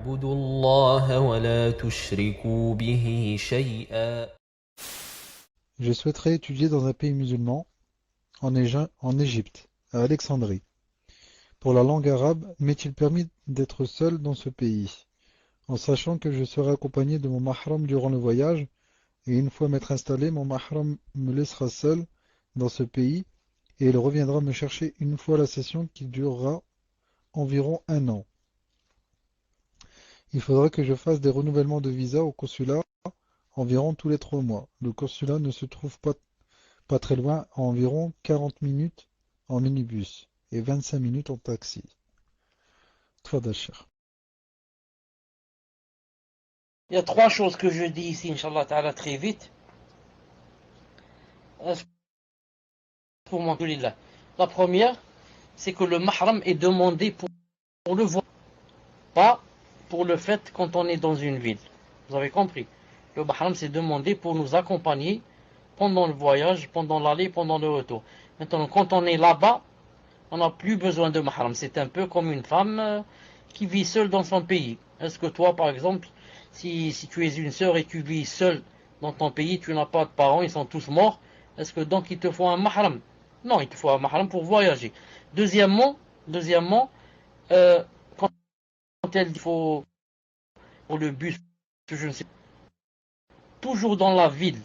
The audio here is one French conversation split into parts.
اعبدوا الله ولا تشركوا به شيئا. Je souhaiterais étudier dans un pays musulman, en Égypte, à Alexandrie. Pour la langue arabe, m'est-il permis d'être seul dans ce pays, en sachant que je serai accompagné de mon mahram durant le voyage, et une fois m'être installé, mon mahram me laissera seul dans ce pays, et il reviendra me chercher une fois la session qui durera environ un an. Il faudra que je fasse des renouvellements de visa au consulat environ tous les 3 mois. Le consulat ne se trouve pas très loin, à environ 40 minutes en minibus et 25 minutes en taxi. Tfadal, Cheikh. Il y a trois choses que je dis ici, Inch'Allah Ta'ala, très vite. Pour moi, la première, c'est que le mahram est demandé pour le voyage, pas pour le fait quand on est dans une ville. Vous avez compris? Le mahram, c'est demandé pour nous accompagner pendant le voyage, pendant l'aller, pendant le retour. Maintenant, quand on est là-bas, on n'a plus besoin de mahram. C'est un peu comme une femme qui vit seule dans son pays. Est-ce que toi, par exemple, si tu es une sœur et tu vis seule dans ton pays, tu n'as pas de parents, ils sont tous morts, est-ce que donc il te faut un mahram? Non, il te faut un mahram pour voyager. Deuxièmement, quand il faut pour le bus, je ne sais pas, toujours dans la ville,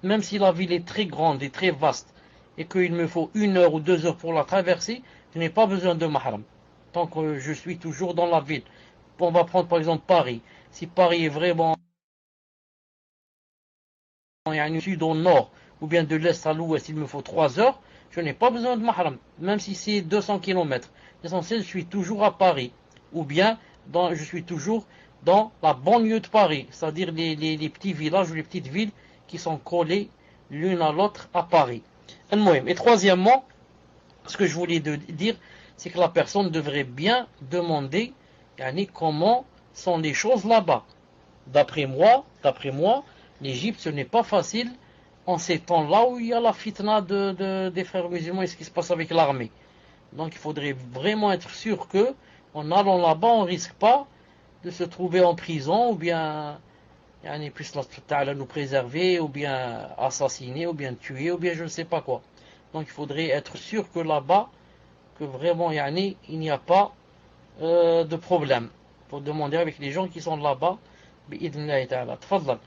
même si la ville est très grande et très vaste, et qu'il me faut 1 heure ou 2 heures pour la traverser, je n'ai pas besoin de mahram. Tant que je suis toujours dans la ville. On va prendre par exemple Paris. Si Paris est vraiment du sud au nord, ou bien de l'est à l'ouest, il me faut 3 heures, je n'ai pas besoin de mahram, même si c'est 200 km. L'essentiel, je suis toujours à Paris, ou bien je suis toujours dans la banlieue de Paris, c'est-à-dire les petits villages ou les petites villes qui sont collées l'une à l'autre à Paris. Et troisièmement, ce que je voulais dire, c'est que la personne devrait bien demander comment sont les choses là-bas. D'après moi, l'Égypte, ce n'est pas facile en ces temps-là où il y a la fitna des frères musulmans et ce qui se passe avec l'armée. Donc il faudrait vraiment être sûr que, en allant là-bas, on ne risque pas de se trouver en prison ou bien puisse Allah nous préserver, ou bien assassiner, ou bien tuer, ou bien je ne sais pas quoi. Donc il faudrait être sûr que là-bas, que vraiment il n'y a pas de problème. Il faut demander avec les gens qui sont là-bas. بإذن الله تعالى. تفضل.